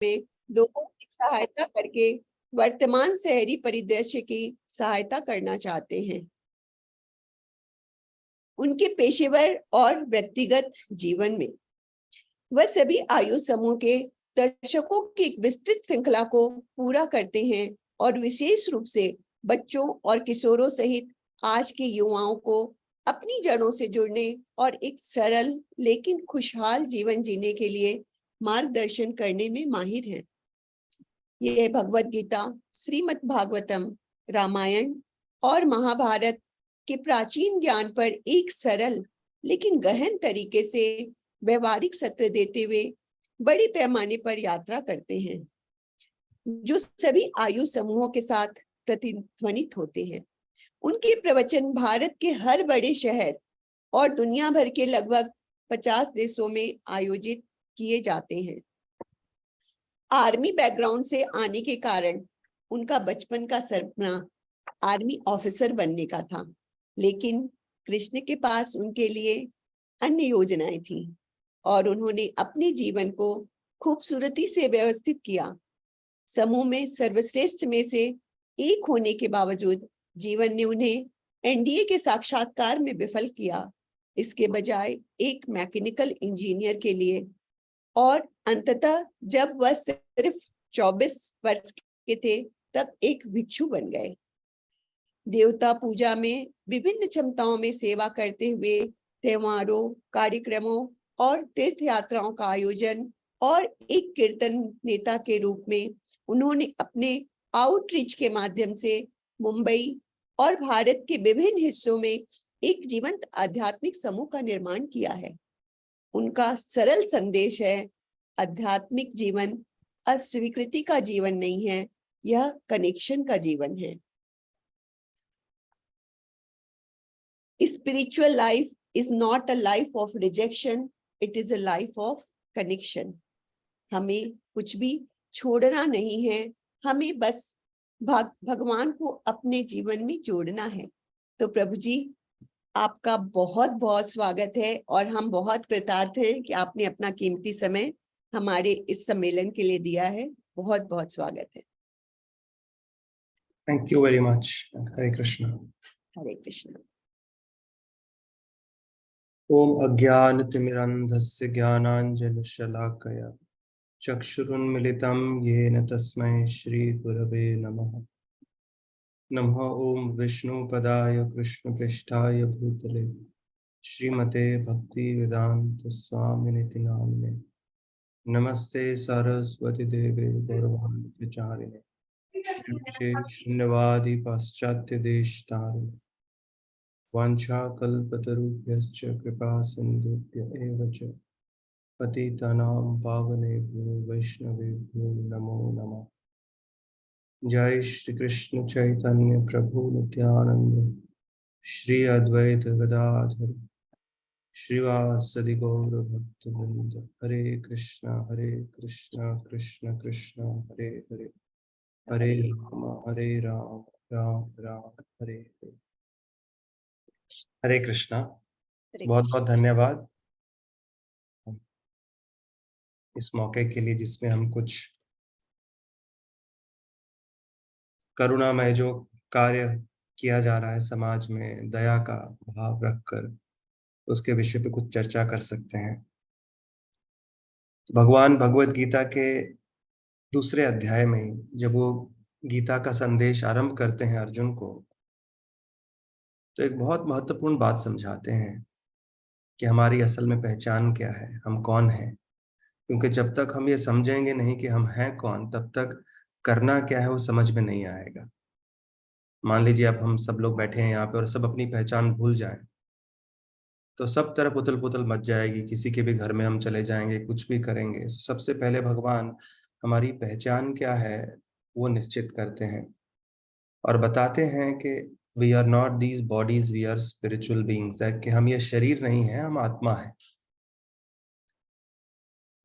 में लोगों की सहायता करके वर्तमान शहरी परिदृश्य की सहायता करना चाहते हैं। उनके पेशेवर और व्यक्तिगत जीवन में वह सभी आयु समूह के दर्शकों की एक विस्तृत श्रृंखला को पूरा करते हैं और विशेष रूप से बच्चों और किशोरों सहित आज के युवाओं को अपनी जड़ों से जुड़ने और एक सरल लेकिन खुशहाल जीवन जीने के लिए मार्गदर्शन करने में माहिर हैं। यह भगवत गीता, श्रीमद् भागवतम, रामायण और महाभारत के प्राचीन ज्ञान पर एक सरल लेकिन गहन तरीके से व्यवहारिक सत्र देते हुए बड़े पैमाने पर यात्रा करते हैं, जो सभी आयु समूहों के साथ प्रतिध्वनित होते हैं। उनके प्रवचन भारत के हर बड़े शहर और दुनिया भर के लगभग 50 देशों में आयोजित किए जाते हैं। आर्मी बैकग्राउंड से आने के कारण उनका बचपन का सपना आर्मी ऑफिसर बनने का था, लेकिन कृष्ण के पास उनके लिए अन्य योजनाएं थीं और उन्होंने अपने जीवन को खूबसूरती से व्यवस्थित किया। समूह में सर्वश्रेष्ठ में से एक होने के बावजूद जीवन ने उन्हें एनडीए के साक्षात्कार में विफल किया, इसके बजाय एक मैकेनिकल इंजीनियर के लिए। और अंततः जब वह सिर्फ 24 वर्ष के थे तब एक भिक्षु बन गए। देवता पूजा में विभिन्न क्षमताओं में सेवा करते हुए त्योहारों, कार्यक्रमों और तीर्थ यात्राओं का आयोजन और एक कीर्तन नेता के रूप में उन्होंने अपने आउटरीच के माध्यम से मुंबई और भारत के विभिन्न हिस्सों में एक जीवंत आध्यात्मिक समूह का निर्माण किया है। उनका सरल संदेश है, आध्यात्मिक जीवन अस्वीकृति का जीवन नहीं है, यह कनेक्शन का जीवन है। Spiritual life is not a life of rejection, it is a life of connection. हमें कुछ भी छोड़ना नहीं है, हमें बस भगवान को अपने जीवन में जोड़ना है। तो प्रभु जी, आपका बहुत बहुत स्वागत है और हम बहुत कृतार्थ हैं कि आपने अपना कीमती समय हमारे इस सम्मेलन के लिए दिया है। बहुत बहुत स्वागत है। Thank you very much. Hare Krishna. Hare Krishna. ओम अज्ञानतिमिरन्धस्य ज्ञानाञ्जनशलाकया चक्षुरुन्मिलितं येन तस्मै श्रीगुरवे नमः। नमः ओम विष्णुपदाय कृष्णपृष्ठाय भूतले श्रीमते भक्तिवेदांत स्वामिनिति नामिने। नमस्ते सरस्वती देवे गौरवाणी प्रचारिणे शून्यवादी पाश्चात्य देश तारिणे वाञ्छाकल्पतरुभ्यश्च कृपा सिन्धुभ्य एव च पतितानां पावनेभ्यो वैष्णवेभ्यो नमो नमः। जय श्री कृष्ण चैतन्य प्रभु नित्यानंद श्री अद्वैत गदाधर श्रीवासदि गौर भक्तवृंद। हरे कृष्ण कृष्ण कृष्ण हरे हरे, हरे राम राम राम हरे हरे। हरे कृष्णा। बहुत बहुत धन्यवाद इस मौके के लिए जिसमें हम कुछ करुणामय जो कार्य किया जा रहा है समाज में, दया का भाव रखकर उसके विषय पे कुछ चर्चा कर सकते हैं। भगवान भगवत गीता के दूसरे अध्याय में जब वो गीता का संदेश आरंभ करते हैं अर्जुन को, तो एक बहुत महत्वपूर्ण बात समझाते हैं कि हमारी असल में पहचान क्या है, हम कौन हैं। क्योंकि जब तक हम ये समझेंगे नहीं कि हम हैं कौन, तब तक करना क्या है वो समझ में नहीं आएगा। मान लीजिए अब हम सब लोग बैठे हैं यहाँ पे और सब अपनी पहचान भूल जाएं, तो सब तरफ उथल पुथल मच जाएगी। किसी के भी घर में हम चले जाएंगे, कुछ भी करेंगे, सबसे पहले भगवान हमारी पहचान क्या है वो निश्चित करते हैं और बताते हैं कि we are not these bodies, we are spiritual beings, कि हम ये शरीर नहीं है, हम आत्मा है।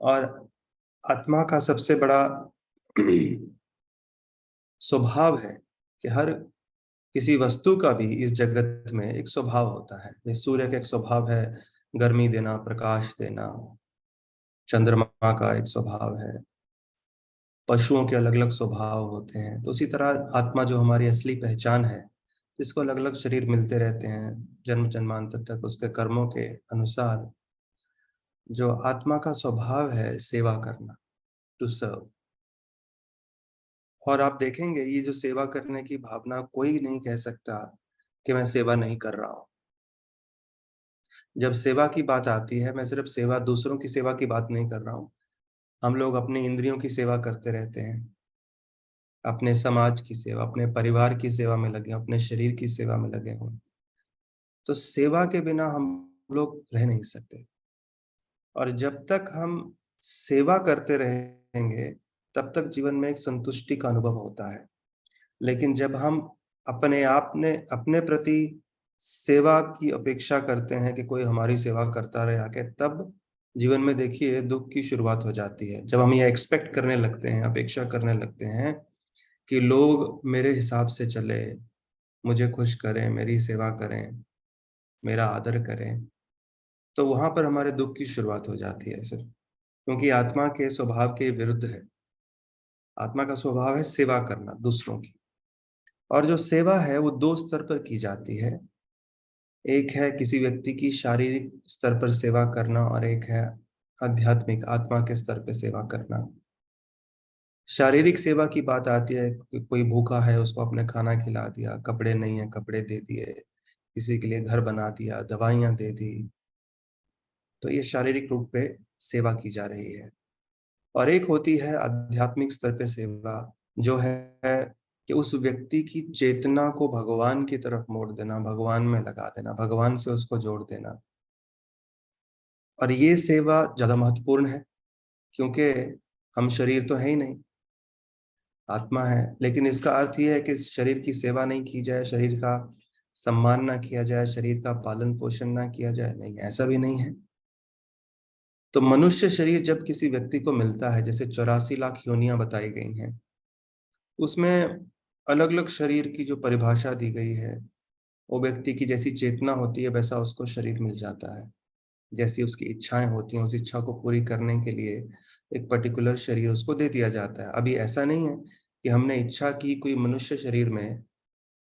और आत्मा का सबसे बड़ा स्वभाव है कि हर किसी वस्तु का भी इस जगत में एक स्वभाव होता है। जैसे सूर्य का एक स्वभाव है गर्मी देना, प्रकाश देना, चंद्रमा का एक स्वभाव है पशुओं के अलग अलग स्वभाव होते हैं, तो उसी तरह आत्मा जो हमारी असली पहचान है, जिसको अलग अलग शरीर मिलते रहते हैं जन्म जन्मांतर तक, उसके कर्मों के अनुसार जो आत्मा का स्वभाव है सेवा करना, टू सर्व। और आप देखेंगे ये जो सेवा करने की भावना, कोई नहीं कह सकता कि मैं सेवा नहीं कर रहा हूँ। जब सेवा की बात आती है, मैं सिर्फ सेवा, दूसरों की सेवा की बात नहीं कर रहा हूँ। हम लोग अपनी इंद्रियों की सेवा करते रहते हैं, अपने समाज की सेवा, अपने परिवार की सेवा में लगे, अपने शरीर की सेवा में लगे हों। तो सेवा के बिना हम लोग रह नहीं सकते। और जब तक हम सेवा करते रहेंगे, तब तक जीवन में एक संतुष्टि का अनुभव होता है। लेकिन जब हम अपने आप ने अपने प्रति सेवा की अपेक्षा करते हैं कि कोई हमारी सेवा करता रहे आके, तब जीवन में देखिए दुःख की शुरुआत हो जाती है। जब हम ये एक्सपेक्ट करने लगते हैं, अपेक्षा करने लगते हैं कि लोग मेरे हिसाब से चले, मुझे खुश करें, मेरी सेवा करें, मेरा आदर करें, तो वहाँ पर हमारे दुःख की शुरुआत हो जाती है फिर। क्योंकि आत्मा के स्वभाव के विरुद्ध है। आत्मा का स्वभाव है सेवा करना दूसरों की। और जो सेवा है वो 2 स्तर पर की जाती है। एक है किसी व्यक्ति की शारीरिक स्तर पर सेवा करना, और एक है आध्यात्मिक आत्मा के स्तर पे सेवा करना। शारीरिक सेवा की बात आती है कि कोई भूखा है, उसको आपने खाना खिला दिया, कपड़े नहीं है कपड़े दे दिए, किसी के लिए घर बना दिया, दवाइयाँ दे दी, तो ये शारीरिक रूप पे सेवा की जा रही है। और एक होती है आध्यात्मिक स्तर पे सेवा, जो है कि उस व्यक्ति की चेतना को भगवान की तरफ मोड़ देना, भगवान में लगा देना, भगवान से उसको जोड़ देना। और ये सेवा ज़्यादा महत्वपूर्ण है, क्योंकि हम शरीर तो है ही नहीं, आत्मा है। लेकिन इसका अर्थ ये है कि शरीर की सेवा नहीं की जाए, शरीर का सम्मान ना किया जाए, शरीर का पालन पोषण ना किया जाए, नहीं, ऐसा भी नहीं है। तो मनुष्य शरीर जब किसी व्यक्ति को मिलता है, जैसे 84 लाख योनियां बताई गई हैं, उसमें अलग अलग शरीर की जो परिभाषा दी गई है, वो व्यक्ति की जैसी चेतना होती है वैसा उसको शरीर मिल जाता है। जैसी उसकी इच्छाएं होती हैं, उस इच्छा को पूरी करने के लिए एक पर्टिकुलर शरीर उसको दे दिया जाता है। अभी ऐसा नहीं है कि हमने इच्छा की कोई मनुष्य शरीर में,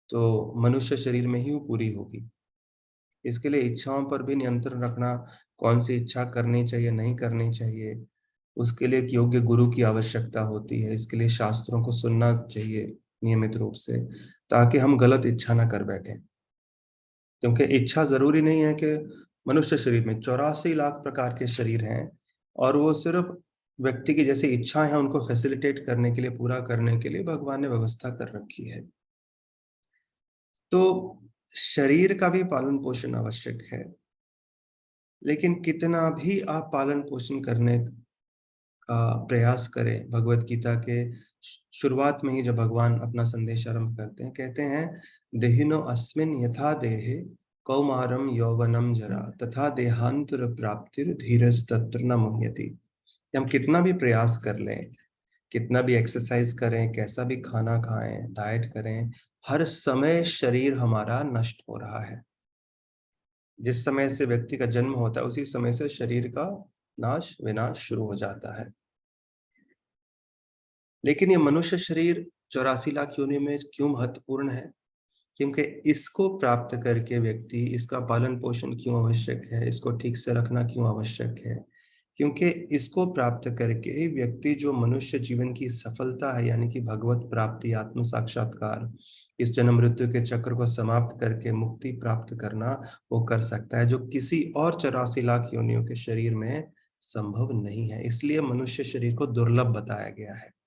तो मनुष्य शरीर में ही वो पूरी होगी। इसके लिए इच्छाओं पर भी नियंत्रण रखना, कौन सी इच्छा करनी चाहिए, नहीं करनी चाहिए, उसके लिए एक योग्य गुरु की आवश्यकता होती है। इसके लिए शास्त्रों को सुनना चाहिए नियमित रूप से, ताकि हम गलत इच्छा ना कर बैठें। क्योंकि इच्छा ज़रूरी नहीं है कि मनुष्य शरीर में 84 लाख प्रकार के शरीर हैं, और वो सिर्फ़ व्यक्ति की जैसी इच्छाएँ हैं, उनको फैसिलिटेट करने के लिए, पूरा करने के लिए भगवान ने व्यवस्था कर रखी है। तो शरीर का भी पालन-पोषण आवश्यक है, लेकिन कितना भी आप पालन-पोषण करने का प्रयास करें, भगवत गीता के शुरुआत में ही जब भगवान अपना संदेश आरंभ करते हैं, कहते हैं, देहिनो अस्मिन् यथा देहे कौमारम यौवनम जरा तथा देहांतर प्राप्तिर धीरज तत्र न मुह्यति। हम कितना भी प्रयास कर लें, कितना भी एक्सरसाइज करें, कैसा भी खाना खाएं, डाइट करें, हर समय शरीर हमारा नष्ट हो रहा है। जिस समय से व्यक्ति का जन्म होता है, उसी समय से शरीर का नाश विनाश शुरू हो जाता है। लेकिन ये मनुष्य शरीर 84 लाख योनि में क्यों महत्वपूर्ण है? क्योंकि इसको प्राप्त करके व्यक्ति, इसका पालन-पोषण क्यों आवश्यक है, इसको ठीक से रखना क्यों आवश्यक है? क्योंकि इसको प्राप्त करके ही व्यक्ति जो मनुष्य जीवन की सफलता है, यानी कि भगवत प्राप्ति, आत्म साक्षात्कार, इस जन्म मृत्यु के चक्र को समाप्त करके मुक्ति प्राप्त करना, वो कर सकता है, जो किसी और 84 लाख योनियों के शरीर में संभव नहीं है। इसलिए मनुष्य शरीर को दुर्लभ बताया गया है।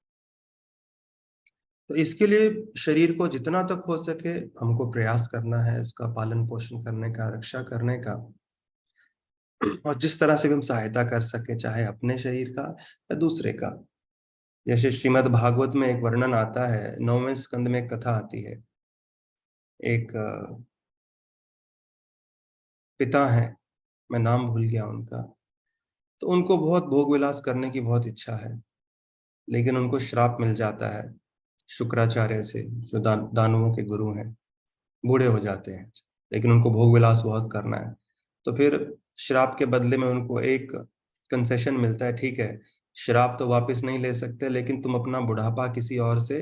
तो इसके लिए शरीर को जितना तक हो सके हमको प्रयास करना है, इसका पालन-पोषण करने का, रक्षा करने का। और जिस तरह से भी हम सहायता कर सकें, चाहे अपने शरीर का या दूसरे का। जैसे श्रीमद् भागवत में एक वर्णन आता है, 9वें स्कंद में एक कथा आती है। एक पिता हैं, मैं नाम भूल गया उनका, तो उनको बहुत भोग-विलास करने की बहुत इच्छा है, लेकिन उनको श्राप मिल जाता है शुक्राचार्य से, जो दानवों के गुरु हैं। बूढ़े हो जाते हैं, लेकिन उनको भोग-विलास बहुत करना है। तो फिर श्राप के बदले में उनको एक कंसेशन मिलता है, ठीक है, श्राप तो वापस नहीं ले सकते, लेकिन तुम अपना बुढ़ापा किसी और से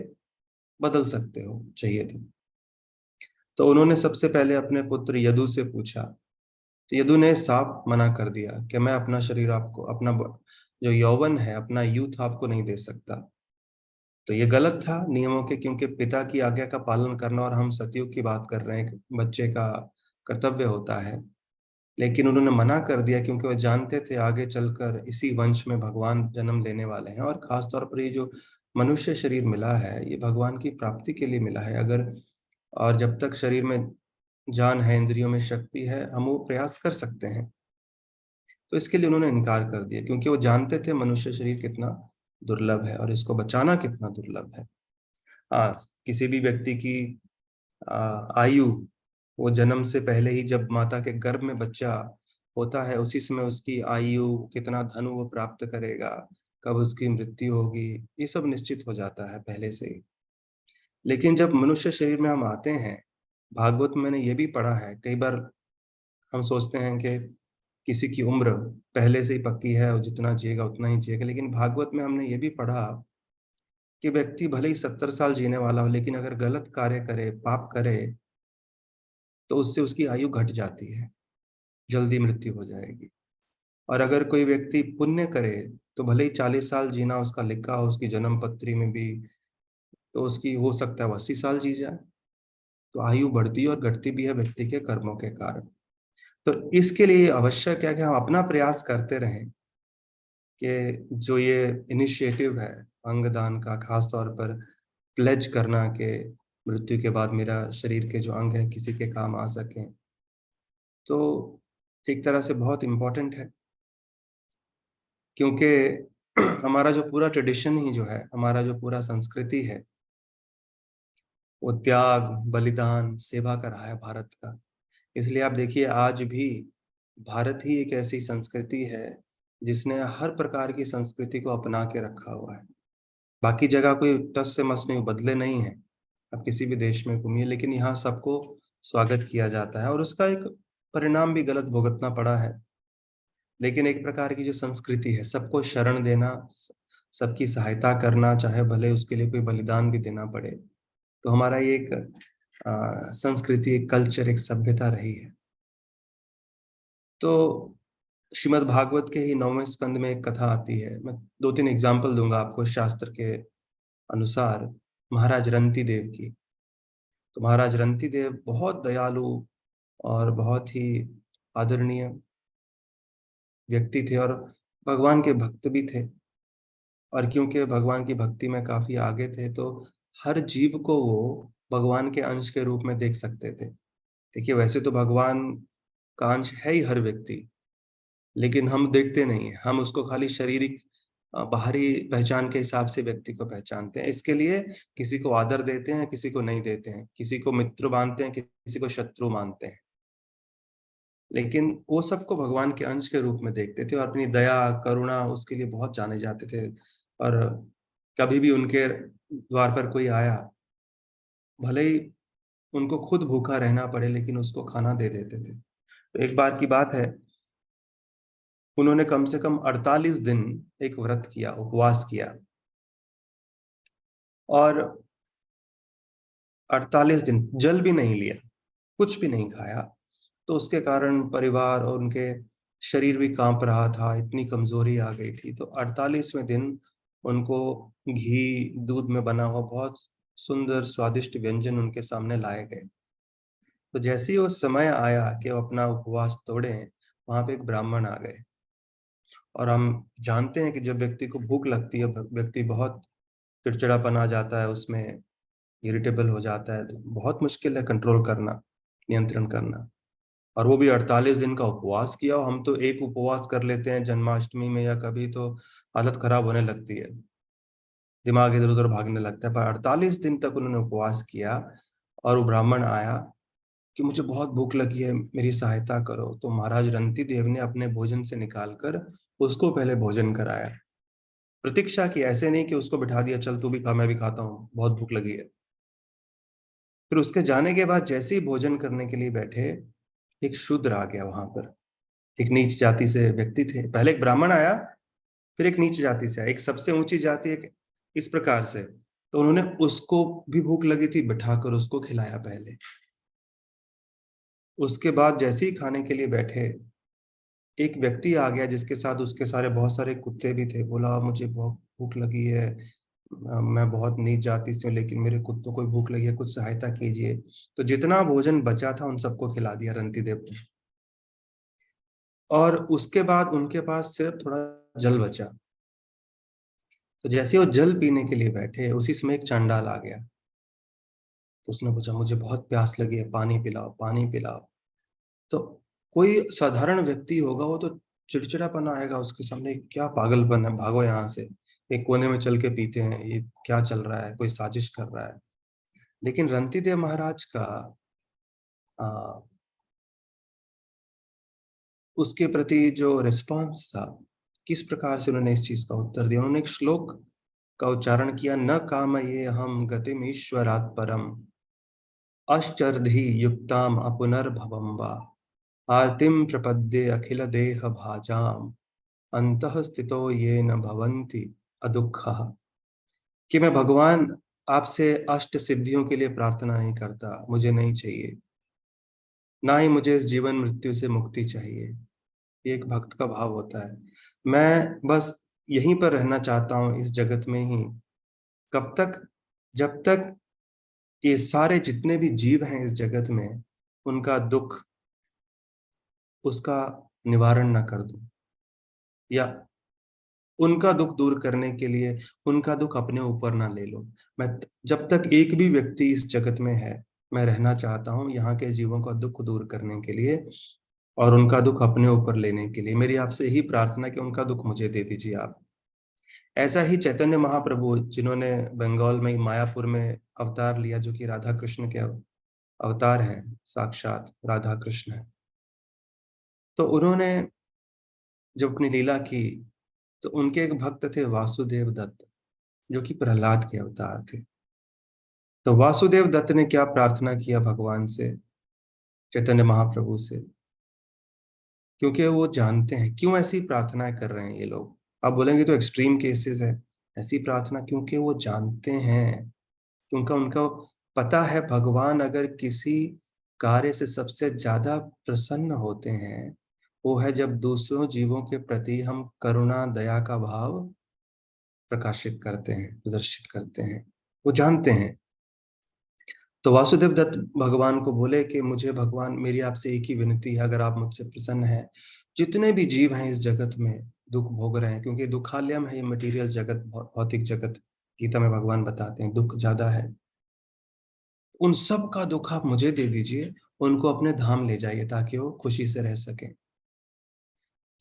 बदल सकते हो, चाहिए तो उन्होंने सबसे पहले अपने पुत्र यदु से पूछा। तो यदु ने साफ मना कर दिया कि मैं अपना शरीर आपको, अपना जो यौवन है, अपना यूथ आपको नहीं दे सकता। तो ये गलत था नियमों के, क्योंकि पिता की आज्ञा का पालन करना, और हम सतयुग की बात कर रहे हैं, कि बच्चे का कर्तव्य होता है। लेकिन उन्होंने मना कर दिया क्योंकि वो जानते थे आगे चलकर इसी वंश में भगवान जन्म लेने वाले हैं, और खास तौर पर ये जो मनुष्य शरीर मिला है, ये भगवान की प्राप्ति के लिए मिला है। अगर और जब तक शरीर में जान है, इंद्रियों में शक्ति है, हम वो प्रयास कर सकते हैं। तो इसके लिए उन्होंने इनकार कर दिया, क्योंकि वो जानते थे मनुष्य शरीर कितना दुर्लभ है और इसको बचाना कितना दुर्लभ है। हाँ, किसी भी व्यक्ति की आयु, वो जन्म से पहले ही, जब माता के गर्भ में बच्चा होता है, उसी समय उसकी आयु, कितना धन वो प्राप्त करेगा, कब उसकी मृत्यु होगी, ये सब निश्चित हो जाता है पहले से ही। लेकिन जब मनुष्य शरीर में हम आते हैं, भागवत में मैंने ये भी पढ़ा है, कई बार हम सोचते हैं कि किसी की उम्र पहले से ही पक्की है और जितना जिएगा उतना ही जिएगा, लेकिन भागवत में हमने ये भी पढ़ा कि व्यक्ति भले ही 70 साल जीने वाला हो, लेकिन अगर गलत कार्य करे, पाप करे, तो उससे उसकी आयु घट जाती है, जल्दी मृत्यु हो जाएगी। और अगर कोई व्यक्ति पुण्य करे, तो भले ही 40 साल जीना उसका लिखा हो उसकी जन्म पत्री में भी, तो उसकी हो सकता है वो 80 साल जी जाए। तो आयु बढ़ती और घटती भी है व्यक्ति के कर्मों के कारण। तो इसके लिए आवश्यक है कि हम अपना प्रयास करते रहें कि जो ये इनिशिएटिव है अंगदान का, खास तौर पर प्लेज करना कि मृत्यु के बाद मेरा शरीर के जो अंग हैं किसी के काम आ सकें, तो एक तरह से बहुत इम्पोर्टेंट है। क्योंकि हमारा जो पूरा ट्रेडिशन ही जो है, हमारा जो पूरा संस्कृति है, वो त्याग, बलिदान, सेवा का रहा है भारत का। इसलिए आप देखिए, आज भी भारत ही एक ऐसी संस्कृति है जिसने हर प्रकार की संस्कृति को अपना के रखा हुआ है। बाकी जगह कोई टस से मस नहीं, बदले नहीं है। आप किसी भी देश में घूमिए, लेकिन यहाँ सबको स्वागत किया जाता है, और उसका एक परिणाम भी गलत भुगतना पड़ा है। लेकिन एक प्रकार की जो संस्कृति है, सबको शरण देना, सबकी सहायता करना, चाहे भले उसके लिए कोई बलिदान भी देना पड़े, तो हमारा ये एक संस्कृति, एक कल्चर, एक सभ्यता रही है। तो श्रीमद् भागवत के ही 9वें स्कंद में एक कथा आती है। मैं 2-3 एग्जाम्पल दूंगा आपको शास्त्र के अनुसार, महाराज रंती देव की। तो महाराज रंती देव बहुत दयालु और बहुत ही आदरणीय व्यक्ति थे, और भगवान के भक्त भी थे। और क्योंकि भगवान की भक्ति में काफी आगे थे, तो हर जीव को वो भगवान के अंश के रूप में देख सकते थे। देखिए, वैसे तो भगवान का अंश है ही हर व्यक्ति, लेकिन हम देखते नहीं हैं। हम उसको खाली शारीरिक बाहरी पहचान के हिसाब से व्यक्ति को पहचानते हैं। इसके लिए किसी को आदर देते हैं, किसी को नहीं देते हैं, किसी को मित्र मानते हैं, किसी को शत्रु मानते हैं। लेकिन वो सबको भगवान के अंश के रूप में देखते थे, और अपनी दया, करुणा, उसके लिए बहुत जाने जाते थे। और कभी भी उनके द्वार पर कोई आया, भले ही उनको खुद भूखा रहना पड़े, लेकिन उसको खाना दे देते थे। तो एक बार की बात है, उन्होंने कम से कम 48 दिन एक व्रत किया, उपवास किया, और 48 दिन जल भी नहीं लिया, कुछ भी नहीं खाया। तो उसके कारण परिवार और उनके शरीर भी कांप रहा था, इतनी कमजोरी आ गई थी। तो 48वें दिन उनको घी, दूध में बना हुआ बहुत सुंदर स्वादिष्ट व्यंजन उनके सामने लाए गए। तो जैसे ही वो समय आया कि वो अपना उपवास तोड़े, वहां पे एक ब्राह्मण आ गए। और हम जानते हैं कि जब व्यक्ति को भूख लगती है, व्यक्ति बहुत चिड़चिड़ापन आ जाता है, उसमें इरिटेबल हो जाता है, तो बहुत मुश्किल है कंट्रोल करना, नियंत्रण करना। और वो भी 48 दिन का उपवास किया। और हम तो एक उपवास कर लेते हैं जन्माष्टमी में या कभी, तो हालत खराब होने लगती है, दिमाग इधर उधर भागने लगता है। पर 48 दिन तक उन्होंने उपवास किया, और वो ब्राह्मण आया कि मुझे बहुत भूख लगी है, मेरी सहायता करो। तो महाराज रंती देव ने अपने भोजन से निकालकर उसको पहले भोजन कराया। प्रतीक्षा की, ऐसे नहीं कि उसको बिठा दिया, चल तू भी खा, मैं भी खाता हूँ, बहुत भूख लगी है। फिर उसके जाने के बाद जैसे ही भोजन करने के लिए बैठे, एक शूद्र आ गया वहां पर, एक नीच जाति से व्यक्ति थे। पहले एक ब्राह्मण आया, फिर एक नीच जाति से आया, एक सबसे ऊंची जाति, एक इस प्रकार से। तो उन्होंने उसको भी भूख लगी थी, बिठाकर उसको खिलाया पहले। उसके बाद जैसे ही खाने के लिए बैठे, एक व्यक्ति आ गया जिसके साथ उसके सारे बहुत सारे कुत्ते भी थे। बोला, मुझे बहुत भूख लगी है, मैं बहुत नीच जाति से हूँ, लेकिन मेरे कुत्तों को भी भूख लगी है, कुछ सहायता कीजिए। तो जितना भोजन बचा था उन सबको खिला दिया रंतिदेव ने। और उसके बाद उनके पास सिर्फ थोड़ा जल बचा। तो जैसे वो जल पीने के लिए बैठे, उसी समय एक चांडाल आ गया। तो उसने पूछा, मुझे बहुत प्यास लगी है, पानी पिलाओ, पानी पिलाओ। तो कोई साधारण व्यक्ति होगा, वो तो चिड़चिड़ापन आएगा उसके सामने, क्या पागलपन है, भागो यहाँ से, एक कोने में चल के पीते हैं, ये क्या चल रहा है, कोई साजिश कर रहा है। लेकिन रंतिदेव महाराज का आ, उसके प्रति जो रिस्पॉन्स था, किस प्रकार से उन्होंने इस चीज का उत्तर दिया। उन्होंने एक श्लोक का उच्चारण किया, न कामये हम गतिमीश्वरात् परम अश्चर्धि युक्ताम अपुनर्भवम वा आर्तिम प्रपद्ये अखिल देह भाजाम अंतः स्थितो ये न भवन्ति अदुःखः। कि मैं भगवान आपसे अष्ट सिद्धियों के लिए प्रार्थना नहीं करता, मुझे नहीं चाहिए, ना ही मुझे इस जीवन मृत्यु से मुक्ति चाहिए। ये एक भक्त का भाव होता है। मैं बस यहीं पर रहना चाहता हूँ, इस जगत में ही। कब तक? जब तक ये सारे जितने भी जीव हैं इस जगत में, उनका दुख, उसका निवारण ना कर दूं, या उनका दुख दूर करने के लिए उनका दुख अपने ऊपर ना ले लो। जब तक एक भी व्यक्ति इस जगत में है, मैं रहना चाहता हूँ यहाँ के जीवों का दुख दूर करने के लिए और उनका दुख अपने ऊपर लेने के लिए। मेरी आपसे यही प्रार्थना है कि उनका दुख मुझे दे दीजिए आप। ऐसा ही चैतन्य महाप्रभु, जिन्होंने बंगाल में मायापुर में अवतार लिया, जो कि राधा कृष्ण के अवतार हैं, साक्षात राधा कृष्ण है। तो उन्होंने जब अपनी लीला की, तो उनके एक भक्त थे वासुदेव दत्त, जो कि प्रहलाद के अवतार थे। तो वासुदेव दत्त ने क्या प्रार्थना किया भगवान से, चैतन्य महाप्रभु से, क्योंकि वो जानते हैं क्यों ऐसी प्रार्थनाएं कर रहे हैं ये लोग। आप बोलेंगे तो एक्सट्रीम केसेस है ऐसी प्रार्थना, क्योंकि वो जानते हैं, उनका उनका पता है, भगवान अगर किसी कार्य से सबसे ज्यादा प्रसन्न होते हैं, वो है जब दूसरों जीवों के प्रति हम करुणा दया का भाव प्रकाशित करते हैं, प्रदर्शित करते हैं। वो जानते हैं। तो वासुदेव दत्त भगवान को बोले कि मुझे भगवान, मेरी आपसे एक ही विनती है, अगर आप मुझसे प्रसन्न हैं, जितने भी जीव हैं इस जगत में दुख भोग रहे हैं, क्योंकि दुखालयम है ये मटेरियल जगत, भौतिक जगत, गीता में भगवान बताते हैं दुख ज्यादा है, उन सब का दुख आप मुझे दे दीजिए, उनको अपने धाम ले जाइए ताकि वो खुशी से रह सकें।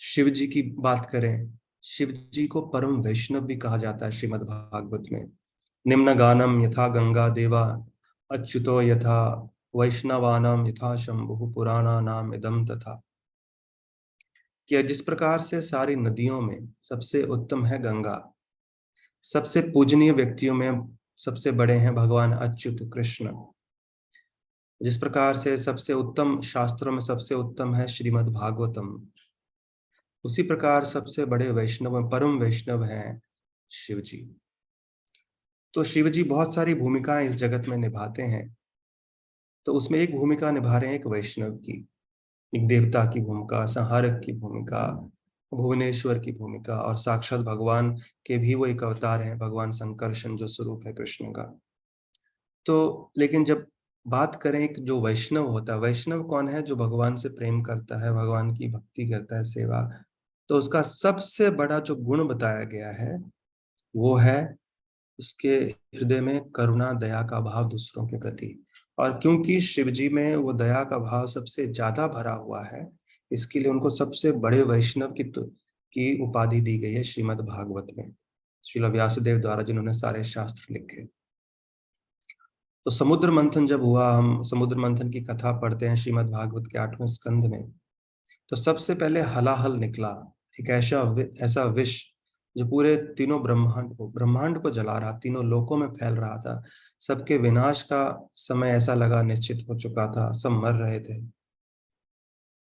शिव जी की बात करें, शिव जी को परम वैष्णव भी कहा जाता है श्रीमद् भागवत में। निम्न गानम यथा गंगा देवा अच्युतो यथा वैष्णवानाम यथा शंभु पुराणा नाम इदम तथा। कि जिस प्रकार से सारी नदियों में सबसे उत्तम है गंगा, सबसे पूजनीय व्यक्तियों में सबसे बड़े हैं भगवान अच्युत कृष्ण, जिस प्रकार से सबसे उत्तम शास्त्रों में सबसे उत्तम है श्रीमद् भागवतम, उसी प्रकार सबसे बड़े वैष्णव, परम वैष्णव हैं शिव जी। तो शिव जी बहुत सारी भूमिकाएं इस जगत में निभाते हैं। तो उसमें एक भूमिका निभा रहे हैं एक वैष्णव की, एक देवता की भूमिका, संहारक की भूमिका, भुवनेश्वर की भूमिका, और साक्षात भगवान के भी वो एक अवतार हैं, भगवान संकर्षण जो स्वरूप है कृष्ण का। तो लेकिन जब बात करें एक जो वैष्णव होता है, वैष्णव कौन है? जो भगवान से प्रेम करता है, भगवान की भक्ति करता है, सेवा। तो उसका सबसे बड़ा जो गुण बताया गया है वो है उसके हृदय में करुणा दया का भाव दूसरों के प्रति। और क्योंकि शिव जी में वो दया का भाव सबसे ज्यादा भरा हुआ है, इसके लिए उनको सबसे बड़े वैष्णव की उपाधि दी गई है श्रीमद् भागवत में, श्रील व्यासदेव द्वारा, जिन्होंने सारे शास्त्र लिखे। तो समुद्र मंथन जब हुआ, हम समुद्र मंथन की कथा पढ़ते हैं श्रीमद् भागवत के 8वें स्कंद में, तो सबसे पहले हलाहल निकला, एक ऐसा विष जो पूरे तीनों ब्रह्मांड को जला रहा, तीनों लोकों में फैल रहा था। सबके विनाश का समय ऐसा लगा निश्चित हो चुका था, सब मर रहे थे।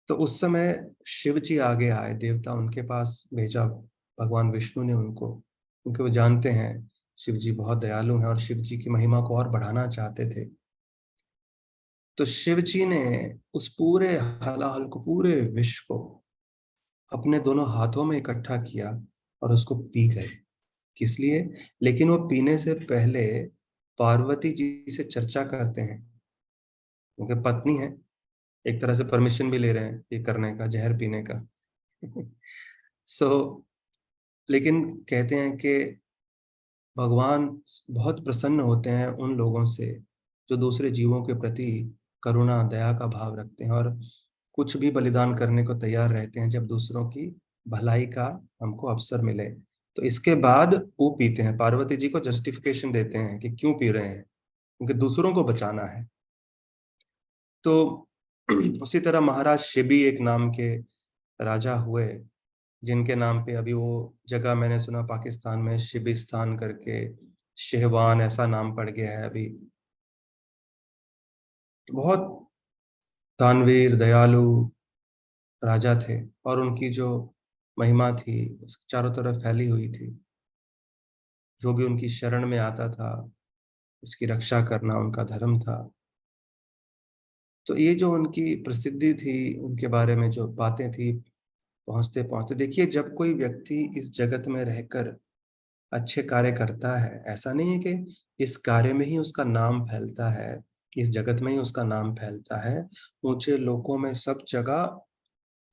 तो उस समय शिव जी आगे आए, देवता उनके पास भेजा भगवान विष्णु ने उनको, क्योंकि वो जानते हैं शिव जी बहुत दयालु हैं और शिव जी की महिमा को और बढ़ाना चाहते थे। तो शिव जी ने उस पूरे हलाहल को, पूरे विश्व को अपने दोनों हाथों में इकट्ठा किया और उसको पी गए। किस लिए? लेकिन वो पीने से पहले पार्वती जी से चर्चा करते हैं, क्योंकि पत्नी है, एक तरह से परमिशन भी ले रहे हैं ये करने का, जहर पीने का। सो लेकिन कहते हैं कि भगवान बहुत प्रसन्न होते हैं उन लोगों से जो दूसरे जीवों के प्रति करुणा, दया का भाव रखते हैं और कुछ भी बलिदान करने को तैयार रहते हैं जब दूसरों की भलाई का हमको अवसर मिले। तो इसके बाद वो पीते हैं, पार्वती जी को जस्टिफिकेशन देते हैं कि क्यों पी रहे हैं, क्योंकि दूसरों को बचाना है। तो उसी तरह महाराज शिबी एक नाम के राजा हुए, जिनके नाम पे अभी वो जगह मैंने सुना पाकिस्तान में शिबिस्तान करके, शेहवान ऐसा नाम पड़ गया है अभी। तो बहुत दानवीर, दयालु राजा थे और उनकी जो महिमा थी उस चारों तरफ फैली हुई थी। जो भी उनकी शरण में आता था उसकी रक्षा करना उनका धर्म था। तो ये जो उनकी प्रसिद्धि थी, उनके बारे में जो बातें थी, पहुंचते पहुंचते देखिए, जब कोई व्यक्ति इस जगत में रहकर अच्छे कार्य करता है, ऐसा नहीं है कि इस कार्य में ही उसका नाम फैलता है, इस जगत में ही उसका नाम फैलता है, ऊंचे लोकों में सब जगह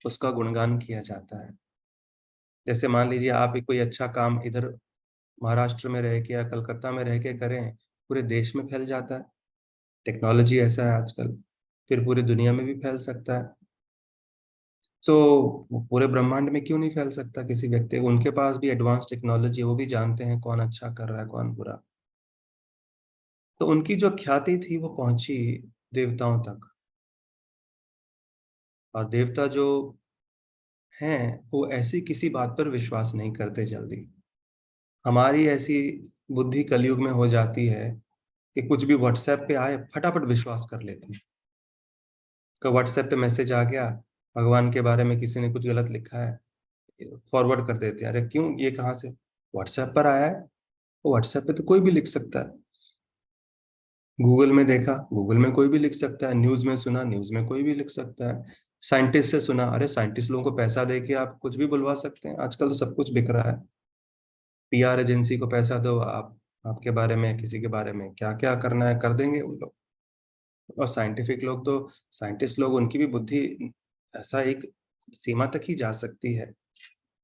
उसका गुणगान किया जाता है। जैसे मान लीजिए आप भी कोई अच्छा काम इधर महाराष्ट्र में रह के या कलकत्ता में रह के करें, पूरे देश में फैल जाता है। टेक्नोलॉजी ऐसा है आजकल, फिर पूरी दुनिया में भी फैल सकता है। तो पूरे ब्रह्मांड में क्यों नहीं फैल सकता किसी व्यक्ति को? उनके पास भी एडवांस टेक्नोलॉजी है, वो भी जानते हैं कौन अच्छा कर रहा है कौन बुरा। तो उनकी जो ख्याति थी वो पहुंची देवताओं तक, और देवता जो हैं वो ऐसी किसी बात पर विश्वास नहीं करते जल्दी। हमारी ऐसी बुद्धि कलयुग में हो जाती है कि कुछ भी व्हाट्सएप पे आए फटाफट विश्वास कर लेते हैं। कि व्हाट्सएप पे मैसेज आ गया, भगवान के बारे में किसी ने कुछ गलत लिखा है, फॉरवर्ड कर देते हैं। अरे क्यों, ये कहाँ से? व्हाट्सएप पर आया है। व्हाट्सएप पे तो कोई भी लिख सकता है। गूगल में देखा, गूगल में कोई भी लिख सकता है। न्यूज में सुना, न्यूज में कोई भी लिख सकता है। साइंटिस्ट से सुना, अरे साइंटिस्ट लोगों को पैसा दे के आप कुछ भी बुलवा सकते हैं। आजकल तो सब कुछ बिक रहा है। पीआर एजेंसी को पैसा दो, आप आपके बारे में, किसी के बारे में क्या क्या करना है कर देंगे उन लोग। और साइंटिफिक लोग तो, साइंटिस्ट लोग, उनकी भी बुद्धि ऐसा एक सीमा तक ही जा सकती है।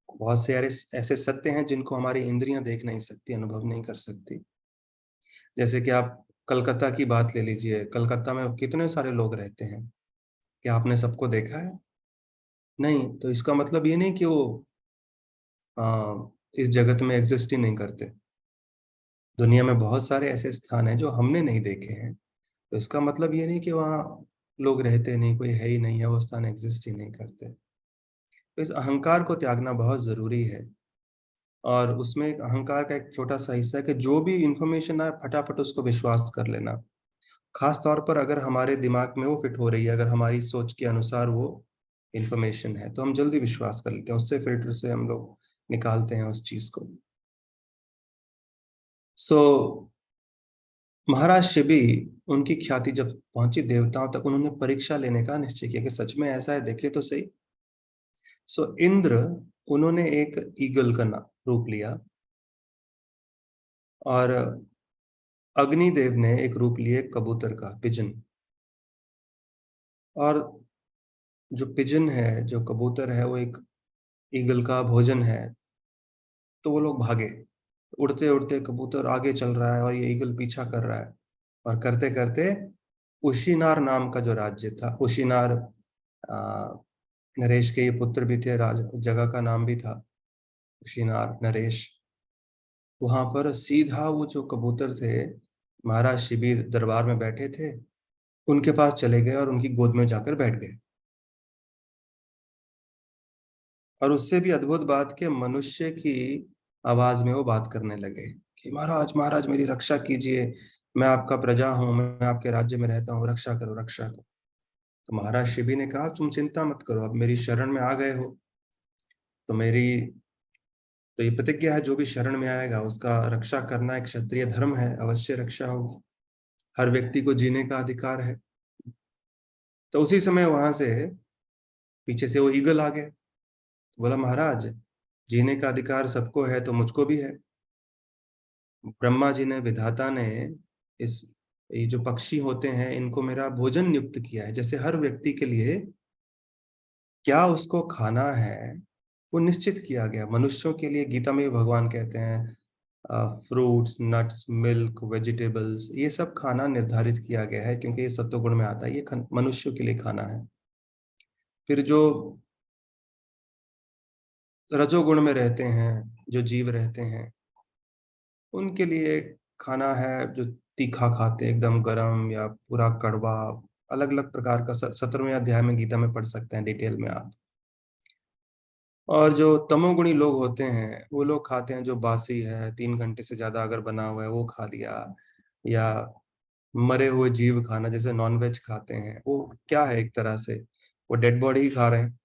बहुत से ऐसे सत्य हैं जिनको हमारी इंद्रियां देख नहीं सकती, अनुभव नहीं कर सकती। जैसे कि आप कलकत्ता की बात ले लीजिए, कलकत्ता में कितने सारे लोग रहते हैं। क्या आपने सबको देखा है? नहीं। तो इसका मतलब ये नहीं कि वो इस जगत में एग्जिस्ट ही नहीं करते। दुनिया में बहुत सारे ऐसे स्थान हैं जो हमने नहीं देखे हैं। तो इसका मतलब ये नहीं कि वहाँ लोग रहते नहीं, कोई है ही नहीं, है वो स्थान एग्जिस्ट ही नहीं करते। तो इस अहंकार को त्यागना बहुत जरूरी है। और उसमें एक अहंकार का एक छोटा सा हिस्सा है कि जो भी इंफॉर्मेशन आए फटाफट उसको विश्वास कर लेना। खास तौर पर अगर हमारे दिमाग में वो फिट हो रही है, अगर हमारी सोच के अनुसार वो इंफॉर्मेशन है, तो हम जल्दी विश्वास कर लेते हैं, उससे फिल्टर से हम लोग निकालते हैं उस चीज को। सो महाराज शिबी, उनकी ख्याति जब पहुंची देवताओं तक, उन्होंने परीक्षा लेने का निश्चय किया कि सच में ऐसा है, देखिए तो सही। सो इंद्र, उन्होंने एक ईगल का रूप लिया, और अग्निदेव ने एक रूप लिए कबूतर का, पिजन। और जो पिजन है, जो कबूतर है, वो एक ईगल का भोजन है। तो वो लोग भागे, उड़ते उड़ते कबूतर आगे चल रहा है और ये ईगल पीछा कर रहा है। और करते करते उशीनार नाम का जो राज्य था, उशीनार, आ, नरेश के ये पुत्र भी थे, राज जगह का नाम भी था उशीनार, नरेश। वहां पर सीधा वो जो कबूतर थे, महाराज शिबिर दरबार में बैठे थे, उनके पास चले गए और उनकी गोद में जाकर बैठ गए। और उससे भी अद्भुत बात कि मनुष्य की आवाज में वो बात करने लगे कि महाराज, महाराज मेरी रक्षा कीजिए, मैं आपका प्रजा हूं, मैं आपके राज्य में रहता हूँ, रक्षा करो, रक्षा करो। तो महाराज शिबी ने कहा तुम चिंता मत करो, अब मेरी शरण में आ गए हो, तो मेरी तो ये प्रतिज्ञा है, जो भी शरण में आएगा उसका रक्षा करना एक क्षत्रिय धर्म है, अवश्य रक्षा होगी। हर व्यक्ति को जीने का अधिकार है। तो उसी समय वहां से पीछे से वो ईगल आ गया, बोला महाराज जीने का अधिकार सबको है तो मुझको भी है। ब्रह्मा जी ने, विधाता ने इस ये जो पक्षी होते हैं इनको मेरा भोजन नियुक्त किया है। जैसे हर व्यक्ति के लिए क्या उसको खाना है वो निश्चित किया गया। मनुष्यों के लिए गीता में भी भगवान कहते हैं फ्रूट्स, नट्स, मिल्क, वेजिटेबल्स, ये सब खाना निर्धारित किया गया है क्योंकि ये सत्वगुण में आता है। ये मनुष्यों के लिए खाना है। फिर जो रजोगुण में रहते हैं, जो जीव रहते हैं, उनके लिए खाना है जो तीखा खाते हैं, एकदम गरम या पूरा कड़वा, अलग अलग प्रकार का। 17वें अध्याय में गीता में पढ़ सकते हैं डिटेल में आप। और जो तमोगुणी लोग होते हैं वो लोग खाते हैं जो बासी है, 3 घंटे से ज्यादा अगर बना हुआ है वो खा लिया, या मरे हुए जीव खाना, जैसे नॉनवेज खाते हैं। वो क्या है, एक तरह से वो डेड बॉडी ही खा रहे हैं,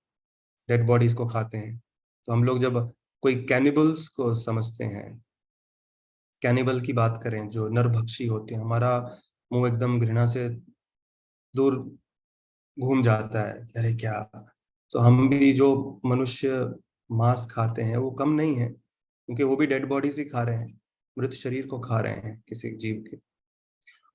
डेड बॉडीज को खाते हैं। तो हम लोग जब कोई कैनिबल्स को समझते हैं, कैनिबल की बात करें, जो नरभक्षी होते हैं, हमारा मुंह एकदम घृणा से दूर घूम जाता है, अरे क्या। तो हम भी जो मनुष्य मांस खाते हैं वो कम नहीं है, क्योंकि वो भी डेड बॉडीज ही खा रहे हैं, मृत शरीर को खा रहे हैं किसी जीव के।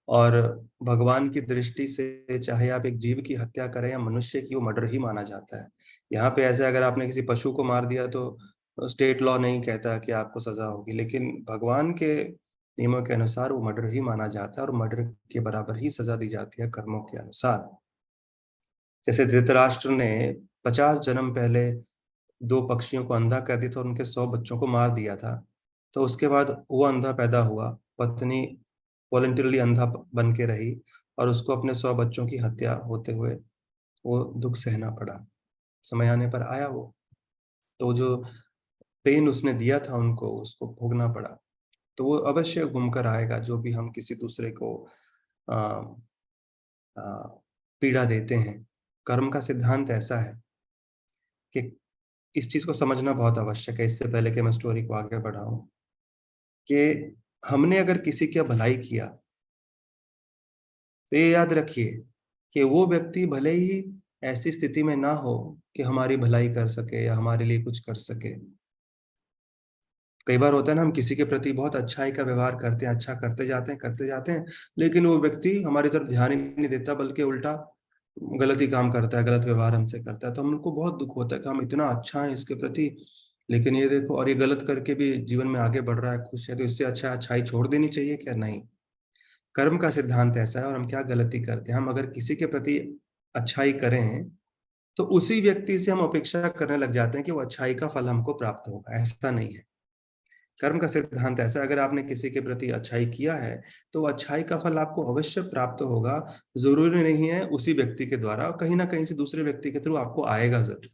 और भगवान की दृष्टि से चाहे आप एक जीव की हत्या करें या मनुष्य की, वो मर्डर ही माना जाता है। यहाँ पे ऐसे अगर आपने किसी पशु को मार दिया तो स्टेट लॉ नहीं कहता कि आपको सजा होगी, लेकिन भगवान के नियमों के अनुसार वो मर्डर ही माना जाता है और मर्डर के बराबर ही सजा दी जाती है कर्मों के अनुसार। जैसे धृतराष्ट्र ने 50 जन्म पहले 2 पक्षियों को अंधा कर दिया था और उनके 100 बच्चों को मार दिया था। तो उसके बाद वो अंधा पैदा हुआ, पत्नी वॉलंटरली अंधा बन के रही और उसको अपने 100 बच्चों की हत्या होते हुए वो दुख सहना पड़ा। समय आने पर आया वो, तो जो पेन उसने दिया था उनको, उसको भोगना पड़ा। तो वो अवश्य घूमकर आएगा, जो भी हम किसी दूसरे को आ, आ, पीड़ा देते हैं। कर्म का सिद्धांत ऐसा है कि इस चीज को समझना बहुत आवश्यक है, इससे पहले कि मैं स्टोरी को आगे बढ़ाऊं, कि हमने अगर किसी की भलाई किया तो ये याद रखिए कि वो व्यक्ति भले ही ऐसी स्थिति में ना हो कि हमारी भलाई कर सके या हमारे लिए कुछ कर सके। कई बार होता है ना, हम किसी के प्रति बहुत अच्छाई का व्यवहार करते हैं, अच्छा करते जाते हैं, लेकिन वो व्यक्ति हमारी तरफ ध्यान ही नहीं देता, बल्कि उल्टा गलत ही काम करता है, गलत व्यवहार हमसे करता है। तो हमको बहुत दुख होता है कि हम इतना अच्छा है इसके प्रति, लेकिन ये देखो, और ये गलत करके भी जीवन में आगे बढ़ रहा है, खुश है। तो इससे अच्छा अच्छाई छोड़ देनी चाहिए क्या? नहीं। कर्म का सिद्धांत ऐसा है। और हम क्या गलती करते हैं, हम अगर किसी के प्रति अच्छाई करें तो उसी व्यक्ति से हम अपेक्षा करने लग जाते हैं कि वो अच्छाई का फल हमको प्राप्त होगा। ऐसा नहीं है। कर्म का सिद्धांत ऐसा है, अगर आपने किसी के प्रति अच्छाई किया है तो वो अच्छाई का फल आपको अवश्य प्राप्त होगा। जरूरी नहीं है उसी व्यक्ति के द्वारा, कहीं ना कहीं से दूसरे व्यक्ति के थ्रू आपको आएगा जरूर।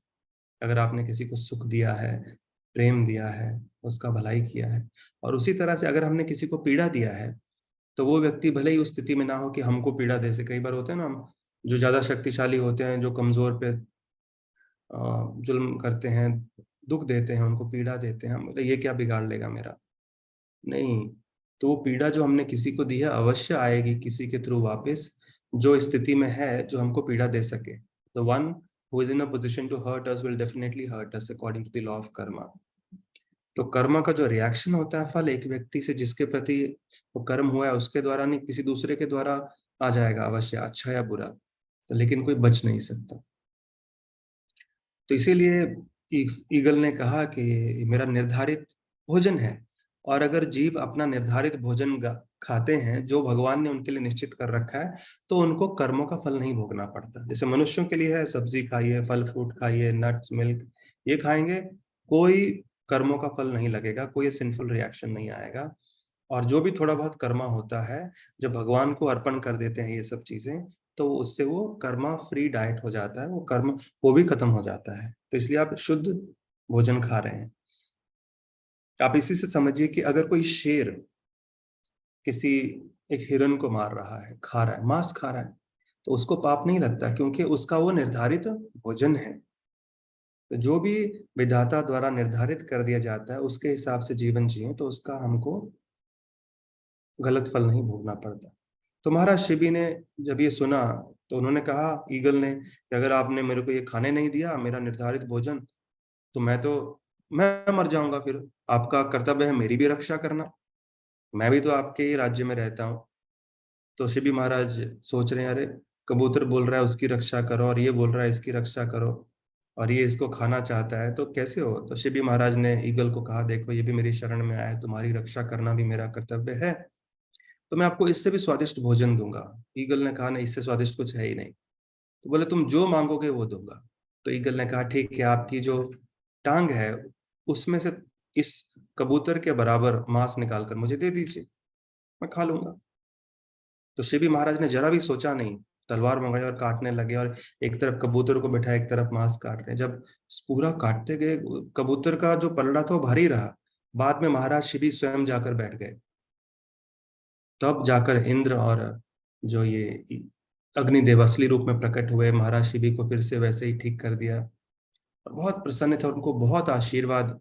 अगर आपने किसी को सुख दिया है, प्रेम दिया है, उसका भलाई किया है, और उसी तरह से अगर हमने किसी को पीड़ा दिया है, तो वो व्यक्ति भले ही उस स्थिति में ना हो कि हमको पीड़ा दे। से कई बार होते हैं ना, हम जो ज्यादा शक्तिशाली होते हैं, जो कमजोर पे जुल्म करते हैं, दुख देते हैं, उनको पीड़ा देते हैं, हम बोले ये क्या बिगाड़ लेगा मेरा। नहीं। तो वो पीड़ा जो हमने किसी को दी है अवश्य आएगी किसी के थ्रू वापस, जो स्थिति में है, जो हमको पीड़ा दे सके। The one who is in a position to hurt us will definitely hurt us according to the law of karma. तो कर्म का जो रिएक्शन होता है, फल एक व्यक्ति से जिसके प्रति वो कर्म हुआ है उसके द्वारा नहीं, किसी दूसरे के द्वारा आ जाएगा अवश्य, अच्छा या बुरा। तो लेकिन कोई बच नहीं सकता। तो इसीलिए ईगल ने कहा कि ये मेरा निर्धारित भोजन है। और अगर जीव अपना निर्धारित भोजन खाते हैं जो भगवान ने उनके लिए निश्चित कर रखा है, तो उनको कर्मों का फल नहीं भोगना पड़ता। जैसे मनुष्यों के लिए है, सब्जी खाइए, फल फ्रूट खाइए, नट्स, मिल्क, ये खाएंगे, कोई कर्मों का फल नहीं लगेगा, कोई सिंफुल रिएक्शन नहीं आएगा। और जो भी थोड़ा बहुत कर्मा होता है, जब भगवान को अर्पण कर देते हैं ये सब चीजें, तो उससे वो कर्मा फ्री डाइट हो जाता है, वो कर्म वो भी खत्म हो जाता है। तो इसलिए आप शुद्ध भोजन खा रहे हैं। आप इसी से समझिए कि अगर कोई शेर किसी एक हिरन को मार रहा है, खा रहा है, मांस खा रहा है, तो उसको पाप नहीं लगता, क्योंकि उसका वो निर्धारित भोजन है। तो जो भी विधाता द्वारा निर्धारित कर दिया जाता है उसके हिसाब से जीवन जिए तो उसका हमको गलत फल नहीं भोगना पड़ता। तो महाराज शिबी ने जब ये सुना तो उन्होंने कहा ईगल ने कि अगर आपने मेरे को ये खाने नहीं दिया मेरा निर्धारित भोजन तो मैं मर जाऊंगा। फिर आपका कर्तव्य है मेरी भी रक्षा करना, मैं भी तो आपके ही राज्य में रहता हूँ। तो शिबी महाराज सोच रहे हैं अरे कबूतर बोल रहा है उसकी रक्षा करो और ये बोल रहा है इसकी रक्षा करो और ये इसको खाना चाहता है तो कैसे हो। तो शिबी महाराज ने ईगल को कहा देखो ये भी मेरी शरण में आया है, तुम्हारी रक्षा करना भी मेरा कर्तव्य है, तो मैं आपको इससे भी स्वादिष्ट भोजन दूंगा। ईगल ने कहा नहीं इससे स्वादिष्ट कुछ है ही नहीं। तो बोले तुम जो मांगोगे वो दूंगा। तो ईगल ने कहा ठीक है आपकी जो टांग है उसमें से इस कबूतर के बराबर मांस निकाल कर मुझे दे दीजिए, मैं खा लूंगा। तो शिवी महाराज ने जरा भी सोचा नहीं, तलवार मंगाई और काटने लगे और एक तरफ कबूतर को बैठा एक तरफ मांस काट रहे। जब पूरा काटते गए कबूतर का जो पलड़ा था वो भारी रहा, बाद में महाराज शिवी स्वयं जाकर बैठ गए। तब जाकर इंद्र और जो ये अग्निदेव असली रूप में प्रकट हुए, महाराज शिवी को फिर से वैसे ही ठीक कर दिया और बहुत प्रसन्न थे, उनको बहुत आशीर्वाद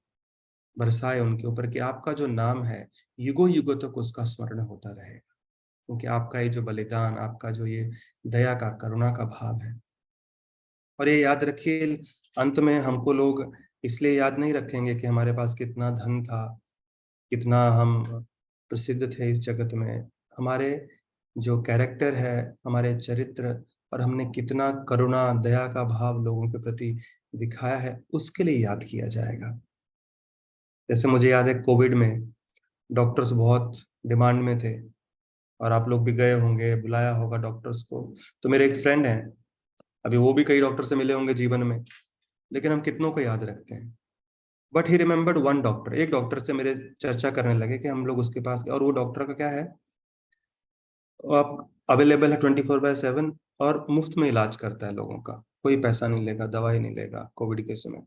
बरसाए उनके ऊपर कि आपका जो नाम है युगों युगों तक उसका स्मरण होता रहेगा, क्योंकि आपका ये जो बलिदान, आपका जो ये दया का करुणा का भाव है। और ये याद रखिए अंत में हमको लोग इसलिए याद नहीं रखेंगे कि हमारे पास कितना धन था, कितना हम प्रसिद्ध थे इस जगत में। हमारे जो कैरेक्टर है, हमारे चरित्र और हमने कितना करुणा दया का भाव लोगों के प्रति दिखाया है उसके लिए याद किया जाएगा। जैसे मुझे याद है कोविड में डॉक्टर्स बहुत डिमांड में थे और आप लोग भी गए होंगे, बुलाया होगा डॉक्टर्स को। तो मेरे एक फ्रेंड हैं, अभी वो भी कई डॉक्टर से मिले होंगे जीवन में, लेकिन हम कितनों को याद रखते हैं। But he remembered one doctor, एक डॉक्टर से मेरे चर्चा करने लगे कि हम लोग उसके पास गए और वो डॉक्टर का क्या है, वो आप अवेलेबल है 24/7 और मुफ्त में इलाज करता है लोगों का, कोई पैसा नहीं लेगा, दवाई नहीं लेगा कोविड के समय।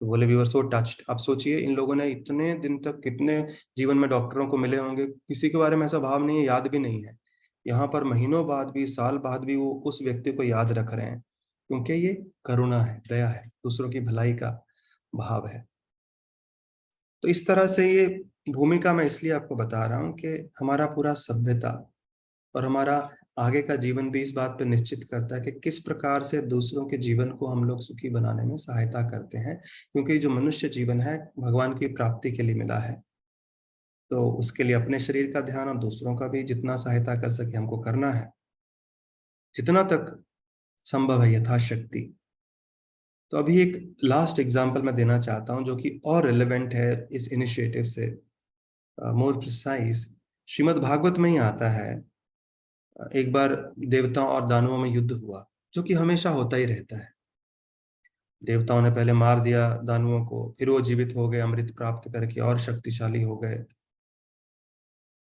तो बोले वी वर सो टच्ड। आप सोचिए इन लोगों ने इतने दिन तक कितने जीवन में डॉक्टरों को मिले होंगे, किसी के बारे में ऐसा भाव नहीं है, याद भी नहीं है। यहाँ पर महीनों बाद भी, साल बाद भी वो उस व्यक्ति को याद रख रहे हैं, क्योंकि ये करुणा है, दया है, दूसरों की भलाई का भाव है। तो इस तरह से ये भूमिका मैं इसलिए आपको बता रहा हूँ कि हमारा पूरा सभ्यता और हमारा आगे का जीवन भी इस बात पे निश्चित करता है कि किस प्रकार से दूसरों के जीवन को हम लोग सुखी बनाने में सहायता करते हैं, क्योंकि जो मनुष्य जीवन है भगवान की प्राप्ति के लिए मिला है। तो उसके लिए अपने शरीर का ध्यान और दूसरों का भी जितना सहायता कर सके हमको करना है, जितना तक संभव है यथाशक्ति। तो अभी एक लास्ट एग्जाम्पल मैं देना चाहता हूँ जो कि और रिलेवेंट है इस इनिशिएटिव से, मोर प्रिसाइज। श्रीमद् भागवत में ही आता है, एक बार देवताओं और दानवों में युद्ध हुआ, जो कि हमेशा होता ही रहता है। देवताओं ने पहले मार दिया दानवों को, फिर वो जीवित हो गए अमृत प्राप्त करके और शक्तिशाली हो गए।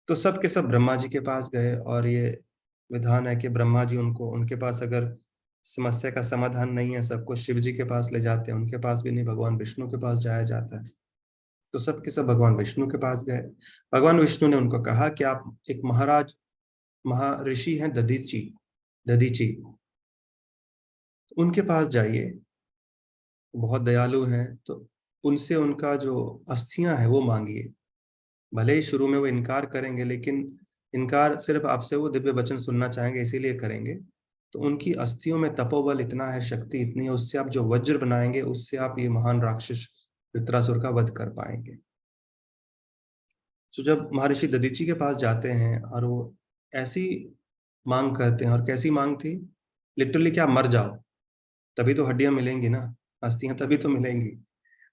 तो सब के सब ब्रह्मा जी के पास गए और ये विधान है कि ब्रह्मा जी उनको, उनके पास अगर समस्या का समाधान नहीं है, सबको शिव जी के पास ले जाते हैं, उनके पास भी नहीं, भगवान विष्णु के पास जाया जाता है। तो सब के सब भगवान विष्णु के पास गए। भगवान विष्णु ने उनको कहा कि आप एक महर्षि हैं दधीची, दधीची, उनके पास जाइए, बहुत दयालु हैं, तो उनसे उनका जो अस्थियां हैं वो मांगिए। भले ही शुरू में वो इनकार करेंगे, लेकिन इनकार सिर्फ आपसे वो दिव्य वचन सुनना चाहेंगे इसीलिए करेंगे। तो उनकी अस्थियों में तपोबल इतना है, शक्ति इतनी है, उससे आप जो वज्र बनाएंगे उससे आप ये महान राक्षस वृत्रासुर का वध कर पाएंगे। तो जब महर्षि दधीची के पास जाते हैं और वो ऐसी मांग करते हैं, और कैसी मांग थी, लिटरली क्या मर जाओ तभी तो हड्डियां मिलेंगी ना, अस्थियां तभी तो मिलेंगी।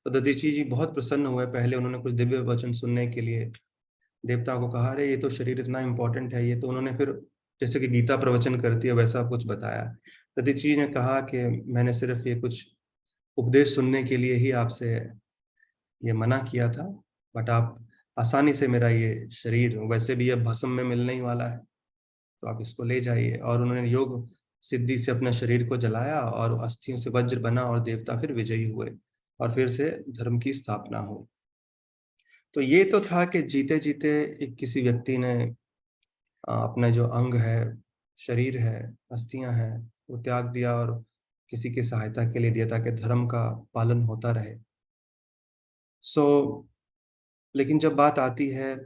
तो दधीची जी बहुत प्रसन्न हुए, पहले उन्होंने कुछ दिव्य वचन सुनने के लिए देवता को कहा अरे ये तो शरीर इतना इंपॉर्टेंट है, ये तो उन्होंने फिर जैसे कि गीता प्रवचन करती है वैसा कुछ बताया। दधीची जी ने कहा कि मैंने सिर्फ ये कुछ उपदेश सुनने के लिए ही आपसे ये मना किया था, बट आप आसानी से मेरा ये शरीर वैसे भी अब भस्म में मिलने ही वाला है, तो आप इसको ले जाइए। और उन्होंने योग सिद्धि से अपने शरीर को जलाया और अस्थियों से वज्र बना और देवता फिर विजयी हुए और फिर से धर्म की स्थापना हुई। तो ये तो था कि जीते जीते एक किसी व्यक्ति ने अपना जो अंग है, शरीर है, अस्थियां हैं, वो त्याग दिया और किसी की सहायता के लिए दिया ताकि धर्म का पालन होता रहे। लेकिन जब बात आती है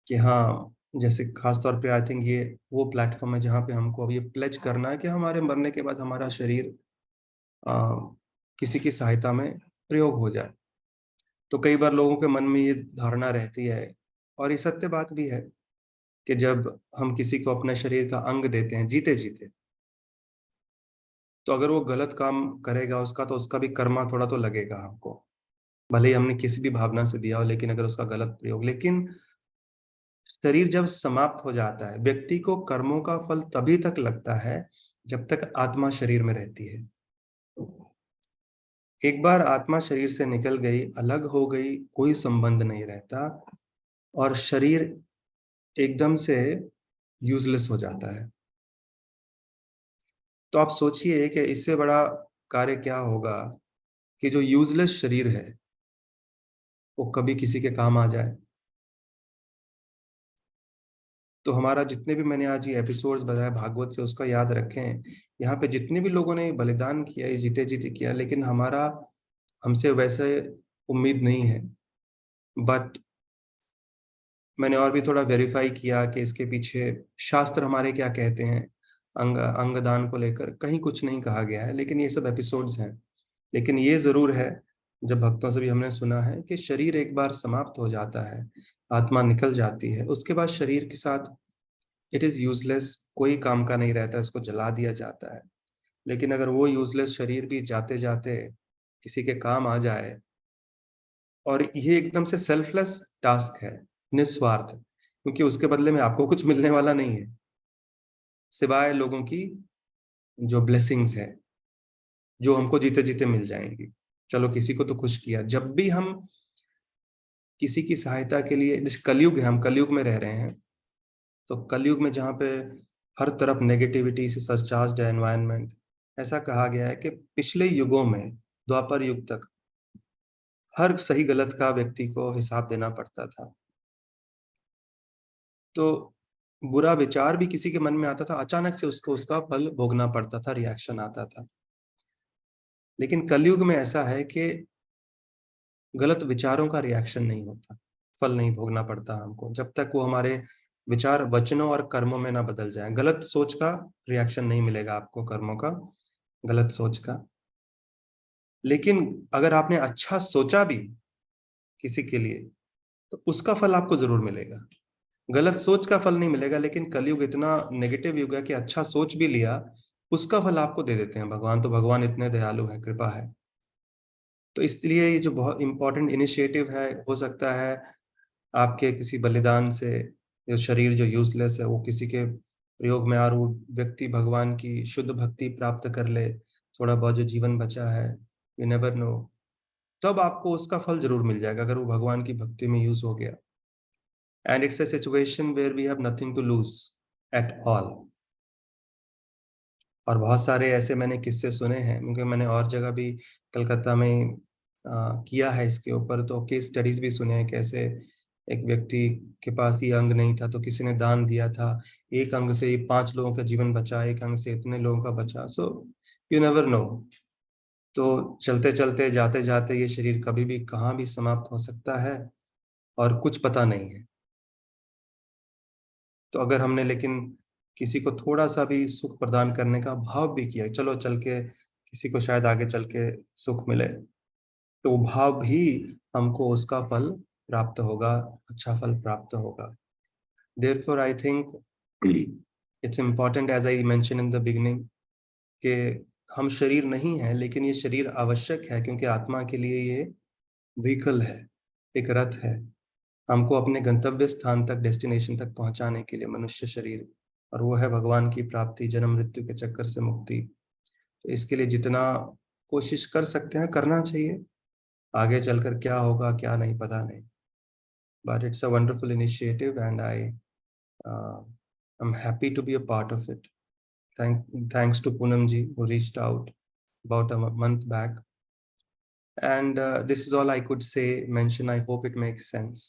कि हाँ, जैसे खास तौर पे आई थिंक ये वो प्लेटफॉर्म है जहाँ पे हमको अब ये प्लेज करना है कि हमारे मरने के बाद हमारा शरीर अ, किसी की सहायता में प्रयोग हो जाए। तो कई बार लोगों के मन में ये धारणा रहती है, और ये सत्य बात भी है, कि जब हम किसी को अपने शरीर का अंग देते हैं जीते-जीते, तो अगर वो गलत काम करेगा उसका, तो उसका भी कर्मा थोड़ा तो लगेगा हमको। भले ही हमने किसी भी भावना से दिया हो, लेकिन अगर उसका गलत प्रयोग, लेकिन शरीर जब समाप्त हो जाता है, व्यक्ति को कर्मों का फल तभी तक लगता है जब तक आत्मा शरीर में रहती है। एक बार आत्मा शरीर से निकल गई, अलग हो गई, कोई संबंध नहीं रहता, और शरीर एकदम से यूज़लेस हो जाता है। तो आप सोचिए कि इससे बड़ा कार्य क्या होगा कि जो यूज़लेस शरीर है, वो कभी किसी के काम आ जाए। तो हमारा जितने भी मैंने आज ये एपिसोड्स बताए भागवत से, उसका याद रखें। यहाँ पे जितने भी लोगों ने बलिदान किया, ये जीते-जीते किया, लेकिन हमारा हमसे वैसे उम्मीद नहीं है। बट मैंने और भी थोड़ा वेरीफ़ाई किया कि इसके पीछे शास्त्र हमारे क्या कहते हैं, अंगदान को लेकर कहीं कुछ नहीं कहा गया है, लेकिन ये सब एपिसोड्स हैं। लेकिन ये ज़रूर है, जब भक्तों से भी हमने सुना है कि शरीर एक बार समाप्त हो जाता है, आत्मा निकल जाती है, उसके बाद शरीर के साथ इट इज़ यूज़लेस, कोई काम का नहीं रहता है, उसको जला दिया जाता है। लेकिन अगर वो यूज़लेस शरीर भी जाते-जाते किसी के काम आ जाए, और ये एकदम से सेल्फलेस टास्क है, निस्वार्थ, क्योंकि उसके बदले में आपको कुछ मिलने वाला नहीं है, सिवाय लोगों की जो ब्लेसिंग्स हैं, जो हमको जीते-जीते मिल जाएँगी। चलो किसी को तो खुश किया। जब भी हम किसी की सहायता के लिए, जैसे कलयुग है, हम कलयुग में रह रहे हैं, तो कलयुग में जहाँ पे हर तरफ नेगेटिविटी से सरचार्ज्ड है एनवायरनमेंट, ऐसा कहा गया है कि पिछले युगों में, द्वापर युग तक, हर सही गलत का व्यक्ति को हिसाब देना पड़ता था। तो बुरा विचार भी किसी के मन में आता था, अचानक से उसको उसका फल भोगना पड़ता था, रिएक्शन आता था। लेकिन कलयुग में ऐसा है कि गलत विचारों का रिएक्शन नहीं होता, फल नहीं भोगना पड़ता हमको, जब तक वो हमारे विचार, वचनों और कर्मों में ना बदल जाएँ। गलत सोच का रिएक्शन नहीं मिलेगा आपको, कर्मों का, गलत सोच का। लेकिन अगर आपने अच्छा सोचा भी किसी के लिए, तो उसका फल आपको ज़रूर मिलेगा। गलत सोच का फल नहीं मिलेगा, लेकिन कलयुग इतना नेगेटिव युग है कि अच्छा सोच भी लिया, उसका फल आपको दे देते हैं भगवान, तो भगवान इतने दयालु हैं, कृपा है। तो इसलिए ये जो बहुत इम्पोर्टेंट इनिशिएटिव है, हो सकता है आपके किसी बलिदान से जो शरीर जो यूज़लेस है, वो किसी के प्रयोग में, और वो व्यक्ति भगवान की शुद्ध भक्ति प्राप्त कर ले, थोड़ा बहुत जो जीवन बचा है, यू नेवर नो, तब आपको उसका फल ज़रूर मिल जाएगा अगर वो भगवान की भक्ति में यूज़ हो गया। And it's a situation where we have nothing to lose at all. और बहुत सारे ऐसे मैंने किस्से सुने हैं, क्योंकि मैंने और जगह भी कलकत्ता में किया है इसके ऊपर, तो केस स्टडीज़ भी सुने हैं, कैसे एक व्यक्ति के पास ये अंग नहीं था, तो किसी ने दान दिया था। एक अंग से 5 लोगों का जीवन बचा, एक अंग से इतने लोगों का बचा। So you never know. तो चलते-चलते, जाते-जाते ये शरीर कभी भी कहाँ भी समाप्त हो सकता है, और कुछ पता नहीं है। तो अगर हमने लेकिन किसी को थोड़ा-सा भी सुख प्रदान करने का भाव भी किया, चलो चल के किसी को शायद आगे चल के सुख मिले, तो वो भाव भी हमको उसका फल प्राप्त होगा, अच्छा फल प्राप्त होगा। Therefore, I think it's important, as I mentioned in the beginning, कि हम शरीर नहीं हैं, लेकिन ये शरीर आवश्यक है, क्योंकि आत्मा के लिए ये व्हीकल है, एक रथ है। हमको अपने गंतव्य स्थान तक, डेस्टिनेशन तक पहुँचाने के लिए मनुष्य शरीर, और वो है भगवान की प्राप्ति, जन्म-मृत्यु के चक्कर से मुक्ति। तो इसके लिए जितना कोशिश कर सकते हैं, करना चाहिए। आगे चलकर क्या होगा, क्या नहीं, पता नहीं। But it's a wonderful initiative, and uh, I'm happy to be a part of it. Thanks to Poonam ji, who reached out about a month back. And this is all I could say, mention. I hope it makes sense.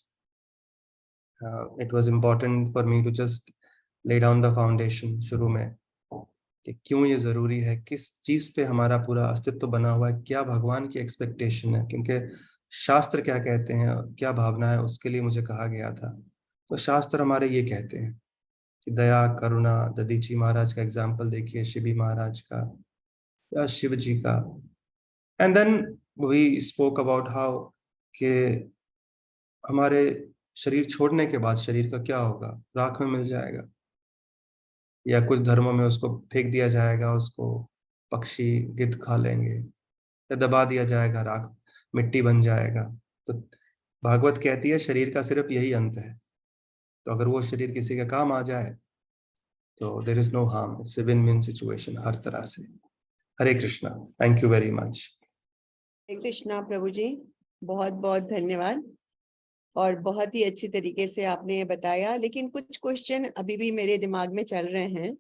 It was important for me to just lay down the foundation शुरू में, कि क्यों ये जरूरी है, किस चीज पे हमारा पूरा अस्तित्व बना हुआ है, क्या भगवान की एक्सपेक्टेशन है, क्योंकि शास्त्र क्या कहते हैं, क्या भावना है, उसके लिए मुझे कहा गया था। तो शास्त्र हमारे ये कहते हैं कि दया करुणा, दधीची महाराज का एग्जाम्पल देखिए, शिवी महाराज का या शिव जी का। And then we spoke about how कि हमारे शरीर छोड़ने के बाद शरीर का क्या होगा, राख में मिल जाएगा, या कुछ धर्मों में उसको फेंक दिया जाएगा, उसको पक्षी गिद्ध खा लेंगे, या दबा दिया जाएगा, राख मिट्टी बन जाएगा। तो भागवत कहती है शरीर का सिर्फ यही अंत है, तो अगर वो शरीर किसी के काम आ जाए तो there is no harm, it's a win win situation हर तरह से। Hare Krishna, thank you very much. Hare Krishna प्रभु जी, बहुत बहुत धन्यवाद, और बहुत ही अच्छी तरीके से आपने ये बताया। लेकिन कुछ क्वेश्चन अभी भी मेरे दिमाग में चल रहे हैं।